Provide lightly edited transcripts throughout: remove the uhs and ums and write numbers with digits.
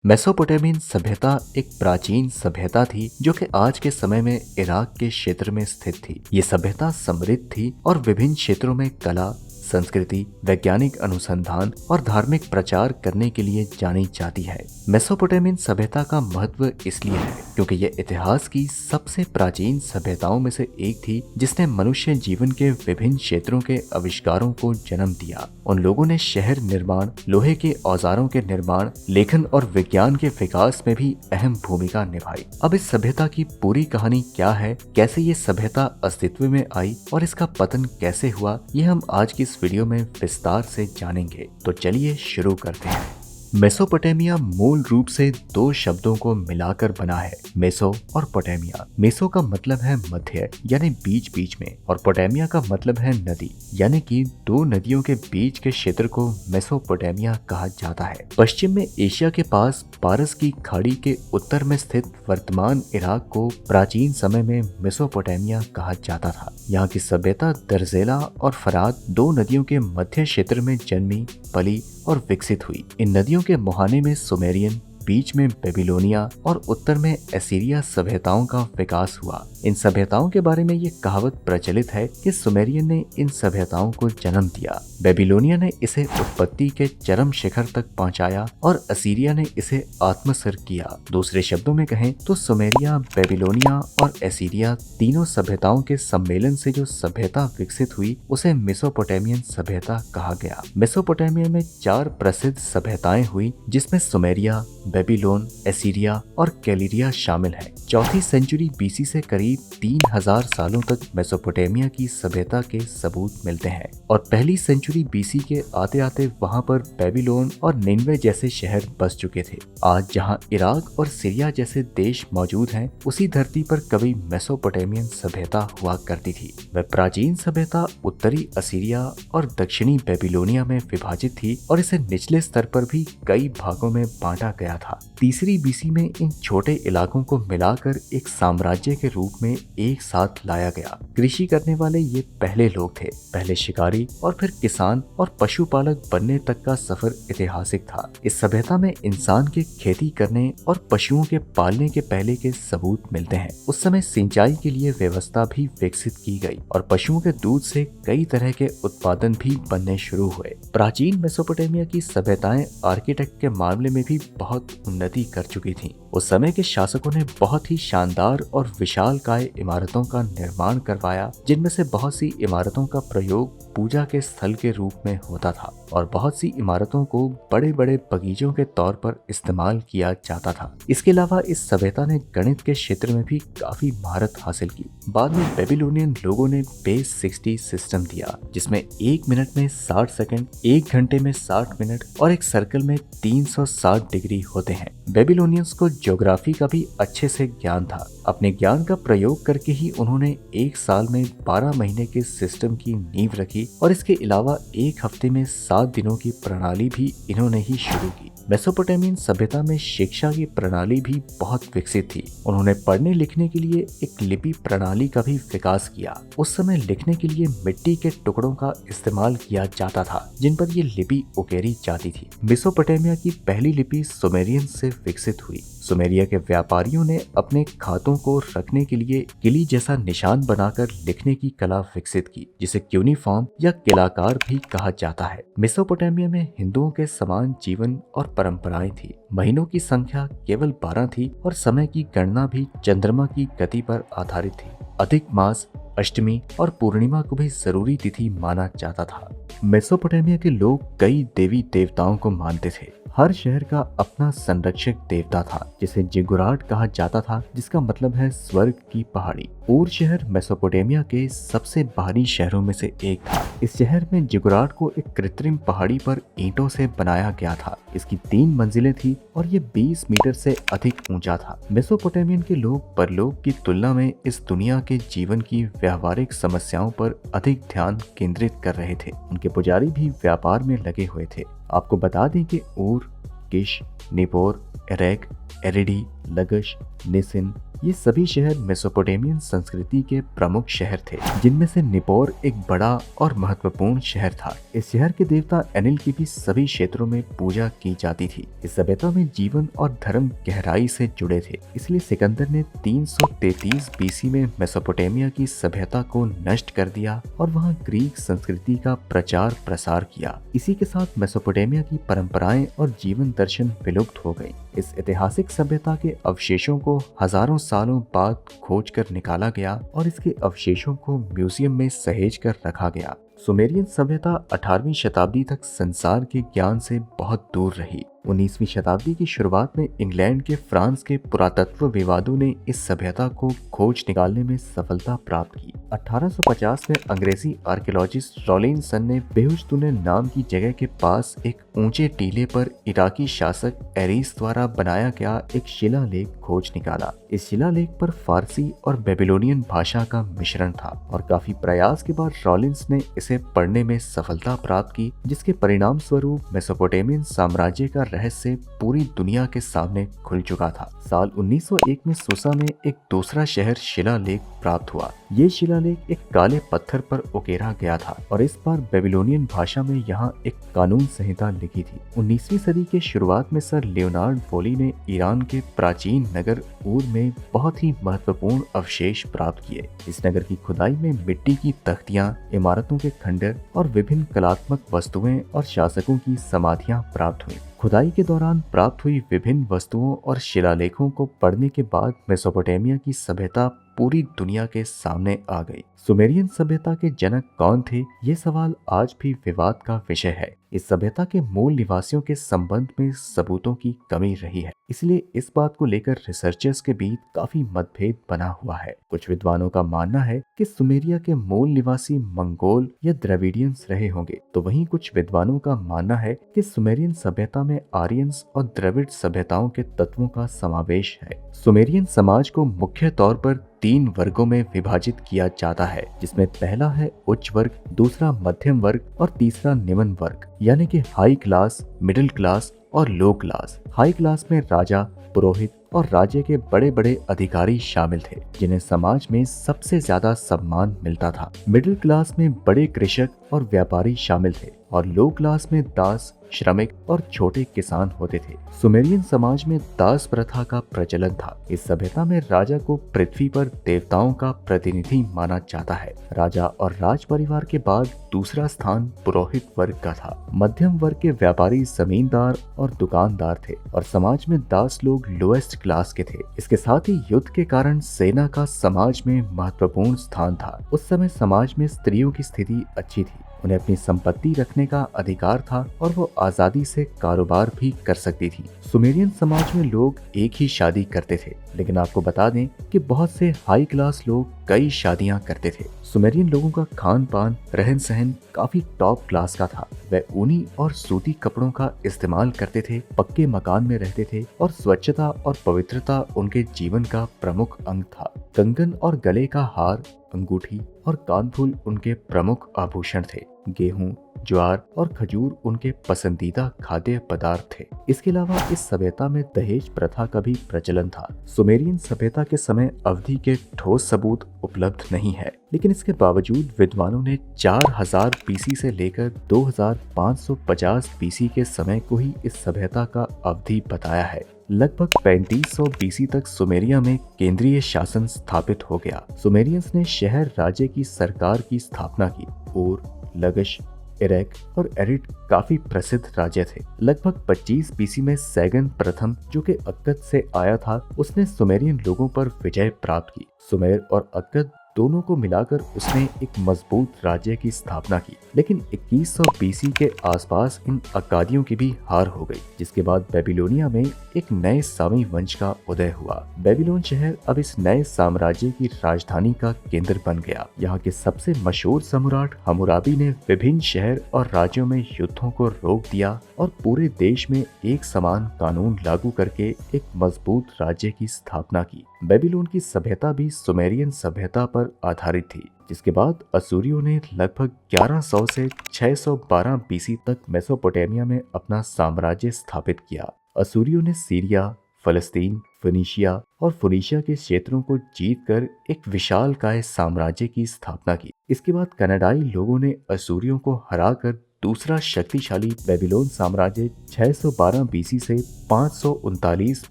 Mesopotamian सभ्यता एक प्राचीन सभ्यता थी जो कि आज के समय में इराक के क्षेत्र में स्थित थी। ये सभ्यता समृद्ध थी और विभिन्न क्षेत्रों में कला, संस्कृति, वैज्ञानिक अनुसंधान और धार्मिक प्रचार करने के लिए जानी जाती है। मेसोपोटामियन सभ्यता का महत्व इसलिए है क्योंकि यह इतिहास की सबसे प्राचीन सभ्यताओं में से एक थी जिसने मनुष्य जीवन के विभिन्न क्षेत्रों के आविष्कारों को जन्म दिया। उन लोगों ने शहर निर्माण, लोहे के औजारों के निर्माण, लेखन और विज्ञान के विकास में भी अहम भूमिका निभाई। अब इस सभ्यता की पूरी कहानी क्या है, कैसे ये सभ्यता अस्तित्व में आई और इसका पतन कैसे हुआ, ये हम आज की इस वीडियो में विस्तार से जानेंगे। तो चलिए शुरू करते हैं। मेसोपोटामिया मूल रूप से दो शब्दों को मिलाकर बना है, मेसो और पोटामिया। मेसो का मतलब है मध्य यानी बीच बीच में, और पोटामिया का मतलब है नदी, यानी कि दो नदियों के बीच के क्षेत्र को मेसोपोटामिया कहा जाता है। पश्चिम में एशिया के पास पारस की खाड़ी के उत्तर में स्थित वर्तमान इराक को प्राचीन समय में मेसोपोटामिया कहा जाता था। यहाँ की सभ्यता दर्जेला और फरात दो नदियों के मध्य क्षेत्र में जन्मी, पली और विकसित हुई। इन नदियों के मुहाने में सुमेरियन, बीच में बेबीलोनिया और उत्तर में एसीरिया सभ्यताओं का विकास हुआ। इन सभ्यताओं के बारे में ये कहावत प्रचलित है कि सुमेरियन ने इन सभ्यताओं को जन्म दिया, बेबीलोनिया ने इसे उत्पत्ति के चरम शिखर तक पहुंचाया और असीरिया ने इसे आत्मसर किया। दूसरे शब्दों में कहें तो सुमेरिया, बेबीलोनिया और एसीरिया तीनों सभ्यताओं के सम्मेलन से जो सभ्यता विकसित हुई उसे मेसोपोटामियन सभ्यता कहा गया। मेसोपोटामिया में 4 प्रसिद्ध सभ्यताएं हुई जिसमें सुमेरिया, बेबीलोन, एसीरिया और कैलिरिया शामिल है। 4वीं सेंचुरी बीसी से करीब 3000 सालों तक मेसोपोटामिया की सभ्यता के सबूत मिलते हैं और पहली सेंचुरी बीसी के आते आते वहां पर बेबीलोन और निनवे जैसे शहर बस चुके थे। आज जहां इराक और सीरिया जैसे देश मौजूद हैं, उसी धरती पर कभी मेसोपोटामियन सभ्यता हुआ करती थी। वह प्राचीन सभ्यता उत्तरी असीरिया और दक्षिणी बेबीलोनिया में विभाजित थी और इसे निचले स्तर पर भी कई भागों में बांटा गया था। तीसरी बीसी में इन छोटे इलाकों को मिलाकर एक साम्राज्य के रूप में एक साथ लाया गया। कृषि करने वाले ये पहले लोग थे, पहले शिकारी और फिर किसान और पशुपालक बनने तक का सफर ऐतिहासिक था। इस सभ्यता में इंसान के खेती करने और पशुओं के पालने के पहले के सबूत मिलते हैं। उस समय सिंचाई के लिए व्यवस्था भी विकसित की गई और पशुओं के दूध से कई तरह के उत्पादन भी बनने शुरू हुए। प्राचीन मेसोपोटामिया की सभ्यताएं आर्किटेक्ट के मामले में भी बहुत उन्नति कर चुकी थी। उस समय के शासकों ने बहुत ही शानदार और विशालकाय इमारतों का निर्माण करवाया, जिनमें से बहुत सी इमारतों का प्रयोग पूजा के स्थल के रूप में होता था और बहुत सी इमारतों को बड़े बड़े बगीचों के तौर पर इस्तेमाल किया जाता था। इसके अलावा इस सभ्यता ने गणित के क्षेत्र में भी काफी महारत हासिल की। बाद में बेबीलोनियन लोगों ने बेस 60 सिस्टम दिया, जिसमें 1 मिनट में 60 सेकंड, 1 घंटे में 60 मिनट और एक सर्कल में 360 डिग्री होते हैं। बेबीलोनियंस को ज्योग्राफी का भी अच्छे से ज्ञान था। अपने ज्ञान का प्रयोग करके ही उन्होंने एक साल में 12 महीने के सिस्टम की नींव रखी और इसके अलावा एक हफ्ते में 7 दिनों की प्रणाली भी इन्होंने ही शुरू की। मेसोपोटामियन सभ्यता में शिक्षा की प्रणाली भी बहुत विकसित थी। उन्होंने पढ़ने लिखने के लिए एक लिपि प्रणाली का भी विकास किया। उस समय लिखने के लिए मिट्टी के टुकड़ों का इस्तेमाल किया जाता था, जिन पर ये लिपि उकेरी जाती थी। मेसोपोटामिया की पहली लिपि सुमेरियन से विकसित हुई। सुमेरिया के व्यापारियों ने अपने खातों को रखने के लिए किली जैसा निशान बनाकर लिखने की कला विकसित की, जिसे क्यूनिफॉर्म या किलाकार भी कहा जाता है। मेसोपोटामिया में हिंदुओं के समान जीवन और परंपराएं थी। महीनों की संख्या केवल 12 थी और समय की गणना भी चंद्रमा की गति पर आधारित थी। अधिक मास, अष्टमी और पूर्णिमा को भी जरूरी तिथि माना जाता था। मेसोपोटामिया के लोग कई देवी देवताओं को मानते थे। हर शहर का अपना संरक्षक देवता था, जिसे जिगुराट कहा जाता था, जिसका मतलब है स्वर्ग की पहाड़ी। ऊर शहर मेसोपोटामिया के सबसे बाहरी शहरों में से एक था। इस शहर में जिगुराट को एक कृत्रिम पहाड़ी पर ईंटों से बनाया गया था। इसकी 3 मंजिलें थी और ये 20 मीटर से अधिक ऊंचा था। मेसोपोटामियन के लोग परलोक की तुलना में इस दुनिया के जीवन की व्यावहारिक समस्याओं पर अधिक ध्यान केंद्रित कर रहे थे। उनके पुजारी भी व्यापार में लगे हुए थे। आपको बता दें कि ऊर, किश, निपोर, एरेक, एरिडी, लगश, निसिन, ये सभी शहर मेसोपोटामियन संस्कृति के प्रमुख शहर थे, जिनमें से निपोर एक बड़ा और महत्वपूर्ण शहर था। इस शहर के देवता एनिल की भी सभी क्षेत्रों में पूजा की जाती थी। इस सभ्यता में जीवन और धर्म गहराई से जुड़े थे, इसलिए सिकंदर ने 333 बीसी में मेसोपोटामिया की सभ्यता को नष्ट कर दिया और वहां ग्रीक संस्कृति का प्रचार प्रसार किया। इसी के साथ मेसोपोटामिया की परंपराएं और जीवन दर्शन विलुप्त हो गई। इस ऐतिहासिक सभ्यता के अवशेषों को हजारों सालों बाद खोज कर निकाला गया और इसके अवशेषों को म्यूजियम में सहेज कर रखा गया। सुमेरियन सभ्यता 18वीं शताब्दी तक संसार के ज्ञान से बहुत दूर रही। 19वीं शताब्दी की शुरुआत में इंग्लैंड के फ्रांस के पुरातत्व विवादों ने इस सभ्यता को खोज निकालने में सफलता प्राप्त की। 1850 में अंग्रेजी आर्कियोलॉजिस्ट रॉलिंसन ने बेहुशतुने नाम की जगह के पास एक ऊंचे टीले पर इराकी शासक एरीस द्वारा बनाया गया एक शिलालेख खोज निकाला। इस शिलालेख पर फारसी और बेबीलोनियन भाषा का मिश्रण था और काफी प्रयास के बाद रॉलिंस ने इसे पढ़ने में सफलता प्राप्त की, जिसके परिणाम स्वरूप मेसोपोटामियन साम्राज्य का रहस्य पूरी दुनिया के सामने खुल चुका था। साल 1901 में सूसा में एक दूसरा शहर शिलालेख प्राप्त हुआ। ये शिलालेख एक काले पत्थर पर उकेरा गया था और इस बार बेबीलोनियन भाषा में यहाँ एक कानून संहिता लिखी थी। 19वीं सदी के शुरुआत में सर लियोनार्ड वोली ने ईरान के प्राचीन नगर ऊर में बहुत ही महत्वपूर्ण अवशेष प्राप्त किए। इस नगर की खुदाई में मिट्टी की तख्तियां, इमारतों के खंडर और विभिन्न कलात्मक वस्तुएं और शासकों की समाधियां प्राप्त हुई। खुदाई के दौरान प्राप्त हुई विभिन्न वस्तुओं और शिलालेखों को पढ़ने के बाद मेसोपोटामिया की सभ्यता पूरी दुनिया के सामने आ गई। सुमेरियन सभ्यता के जनक कौन थे, ये सवाल आज भी विवाद का विषय है। इस सभ्यता के मूल निवासियों के संबंध में सबूतों की कमी रही है, इसलिए इस बात को लेकर रिसर्चर्स के बीच काफी मतभेद बना हुआ है। कुछ विद्वानों का मानना है कि सुमेरिया के मूल निवासी मंगोल या द्रविडियंस रहे होंगे, तो वहीं कुछ विद्वानों का मानना है कि सुमेरियन सभ्यता में आर्यंस और द्रविड़ सभ्यताओं के तत्वों का समावेश है। सुमेरियन समाज को मुख्य तौर पर 3 वर्गों में विभाजित किया जाता है, जिसमें पहला है उच्च वर्ग, दूसरा मध्यम वर्ग और तीसरा निम्न वर्ग, यानी कि हाई क्लास, मिडिल क्लास और लो क्लास। हाई क्लास में राजा, पुरोहित और राज्य के बड़े बड़े अधिकारी शामिल थे, जिन्हें समाज में सबसे ज्यादा सम्मान मिलता था। मिडिल क्लास में बड़े कृषक और व्यापारी शामिल थे और लो क्लास में दास, श्रमिक और छोटे किसान होते थे। सुमेरियन समाज में दास प्रथा का प्रचलन था। इस सभ्यता में राजा को पृथ्वी पर देवताओं का प्रतिनिधि माना जाता है। राजा और राज परिवार के बाद दूसरा स्थान पुरोहित वर्ग का था। मध्यम वर्ग के व्यापारी जमींदार और दुकानदार थे और समाज में दास लोग लोएस्ट क्लास के थे। इसके साथ ही युद्ध के कारण सेना का समाज में महत्वपूर्ण स्थान था। उस समय समाज में स्त्रियों की स्थिति अच्छी थी, उन्हें अपनी संपत्ति रखने का अधिकार था और वो आजादी से कारोबार भी कर सकती थी। सुमेरियन समाज में लोग एक ही शादी करते थे, लेकिन आपको बता दें कि बहुत से हाई क्लास लोग कई शादियां करते थे। सुमेरियन लोगों का खान पान, रहन सहन काफी टॉप क्लास का था। वे ऊनी और सूती कपड़ों का इस्तेमाल करते थे, पक्के मकान में रहते थे और स्वच्छता और पवित्रता उनके जीवन का प्रमुख अंग था। कंगन और गले का हार, अंगूठी और कानफूल उनके प्रमुख आभूषण थे। गेहूं, ज्वार और खजूर उनके पसंदीदा खाद्य पदार्थ थे। इसके अलावा इस सभ्यता में दहेज प्रथा का भी प्रचलन था। सुमेरियन सभ्यता के समय अवधि के ठोस सबूत उपलब्ध नहीं है, लेकिन इसके बावजूद विद्वानों ने 4000 बीसी से लेकर 2550 बीसी के समय को ही इस सभ्यता का अवधि बताया है। लगभग 3500 बीसी तक सुमेरिया में केंद्रीय शासन स्थापित हो गया। सुमेरियंस ने शहर राज्य की सरकार की स्थापना की। ऊर, लगश, इरेक और एरिड काफी प्रसिद्ध राज्य थे। लगभग 25 बीसी में सैगन प्रथम, जो कि अक्कद से आया था, उसने सुमेरियन लोगों पर विजय प्राप्त की। सुमेर और अक्कद दोनों को मिलाकर उसने एक मजबूत राज्य की स्थापना की, लेकिन 2100 बीसी के आसपास इन अक्कादियों की भी हार हो गई, जिसके बाद बेबीलोनिया में एक नए सामी वंश का उदय हुआ। बेबीलोन शहर अब इस नए साम्राज्य की राजधानी का केंद्र बन गया। यहाँ के सबसे मशहूर सम्राट हम्मुराबी ने विभिन्न शहर और राज्यों में युद्धों को रोक दिया और पूरे देश में एक समान कानून लागू करके एक मजबूत राज्य की स्थापना की। बेबीलोन की सभ्यता भी सुमेरियन सभ्यता पर आधारित थी, जिसके बाद असुरियों ने लगभग 1100 से 612 बीसी तक मेसोपोटामिया में अपना साम्राज्य स्थापित किया। असुरियों ने सीरिया, फलस्तीन, फिनिशिया और फोनीशिया के क्षेत्रों को जीतकर एक विशालकाय साम्राज्य की स्थापना की। इसके बाद कनाडाई लोगों ने असूरियों को हराकर दूसरा शक्तिशाली बेबीलोन साम्राज्य 612 बीसी से 539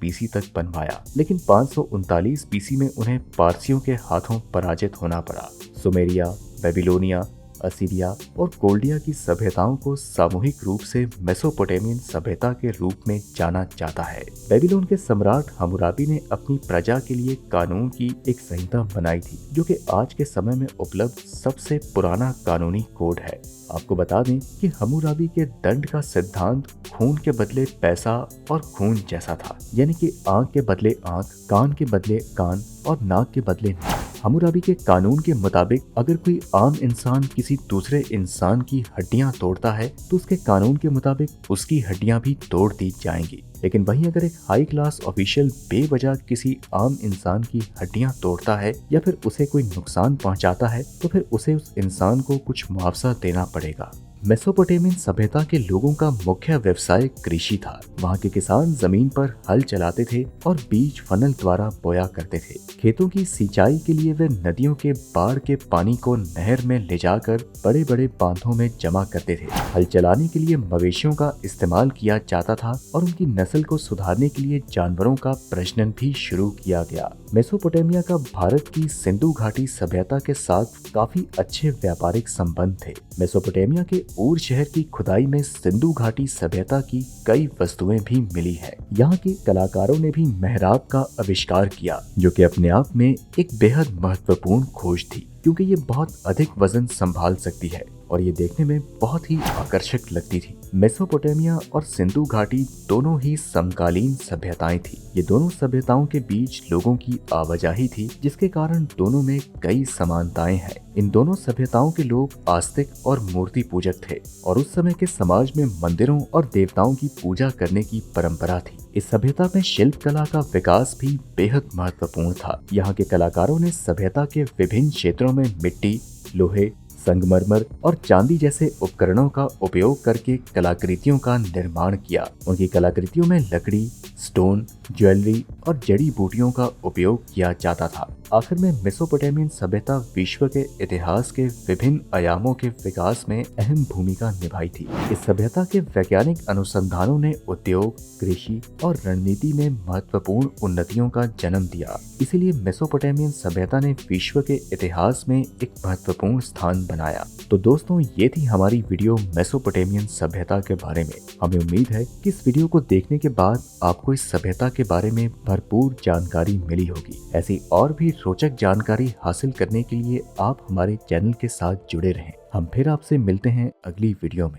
बीसी तक बनवाया, लेकिन 539 बीसी में उन्हें पारसियों के हाथों पराजित होना पड़ा। सुमेरिया, बेबीलोनिया, असीरिया और कोल्डिया की सभ्यताओं को सामूहिक रूप से मेसोपोटामियन सभ्यता के रूप में जाना जाता है। बेबीलोन के सम्राट हम्मुराबी ने अपनी प्रजा के लिए कानून की एक संहिता बनाई थी, जो कि आज के समय में उपलब्ध सबसे पुराना कानूनी कोड है। आपको बता दें कि हम्मुराबी के दंड का सिद्धांत खून के बदले पैसा और खून जैसा था, यानी कि आंख के बदले आंख, कान के बदले कान और नाक के बदले नाक। हम्मुराबी के कानून के मुताबिक अगर कोई आम इंसान किसी दूसरे इंसान की हड्डियां तोड़ता है तो उसके कानून के मुताबिक उसकी हड्डियां भी तोड़ दी जाएंगी। लेकिन वहीं अगर एक हाई क्लास ऑफिशियल बेवजह किसी आम इंसान की हड्डियां तोड़ता है या फिर उसे कोई नुकसान पहुंचाता है तो फिर उसे उस इंसान को कुछ मुआवजा देना पड़ेगा। मेसोपोटामियन सभ्यता के लोगों का मुख्य व्यवसाय कृषि था। वहाँ के किसान जमीन पर हल चलाते थे और बीज फनल द्वारा बोया करते थे। खेतों की सिंचाई के लिए वे नदियों के बाढ़ के पानी को नहर में ले जाकर बड़े बड़े बांधों में जमा करते थे। हल चलाने के लिए मवेशियों का इस्तेमाल किया जाता था और उनकी नस्ल को सुधारने के लिए जानवरों का प्रजनन भी शुरू किया गया। मेसोपोटामिया का भारत की सिंधु घाटी सभ्यता के साथ काफी अच्छे व्यापारिक संबंध थे। मेसोपोटामिया के ऊर शहर की खुदाई में सिंधु घाटी सभ्यता की कई वस्तुएं भी मिली है। यहाँ के कलाकारों ने भी मेहराब का आविष्कार किया, जो कि अपने आप में एक बेहद महत्वपूर्ण खोज थी, क्योंकि ये बहुत अधिक वजन संभाल सकती है और ये देखने में बहुत ही आकर्षक लगती थी। मेसोपोटामिया और सिंधु घाटी दोनों ही समकालीन सभ्यताएं थी। ये दोनों सभ्यताओं के बीच लोगों की आवाजाही थी, जिसके कारण दोनों में कई समानताएं हैं। इन दोनों सभ्यताओं के लोग आस्तिक और मूर्ति पूजक थे और उस समय के समाज में मंदिरों और देवताओं की पूजा करने की परंपरा थी। इस सभ्यता में शिल्प कला का विकास भी बेहद महत्वपूर्ण था। यहाँ के कलाकारों ने सभ्यता के विभिन्न क्षेत्रों में मिट्टी, लोहे, संगमरमर और चांदी जैसे उपकरणों का उपयोग करके कलाकृतियों का निर्माण किया। उनकी कलाकृतियों में लकड़ी, स्टोन, ज्वेलरी और जड़ी बूटियों का उपयोग किया जाता था। आखिर में मेसोपोटामियन सभ्यता विश्व के इतिहास के विभिन्न आयामों के विकास में अहम भूमिका निभाई थी। इस सभ्यता के वैज्ञानिक अनुसंधानों ने उद्योग, कृषि और रणनीति में महत्वपूर्ण उन्नतियों का जन्म दिया। इसीलिए मेसोपोटामियन सभ्यता ने विश्व के इतिहास में एक महत्वपूर्ण स्थान बनाया। तो दोस्तों, ये थी हमारी वीडियो मेसोपोटामियन सभ्यता के बारे में। हमें उम्मीद है कि इस वीडियो को देखने के बाद आपको इस सभ्यता के बारे में भरपूर जानकारी मिली होगी। ऐसी और भी रोचक जानकारी हासिल करने के लिए आप हमारे चैनल के साथ जुड़े रहें। हम फिर आपसे मिलते हैं अगली वीडियो में।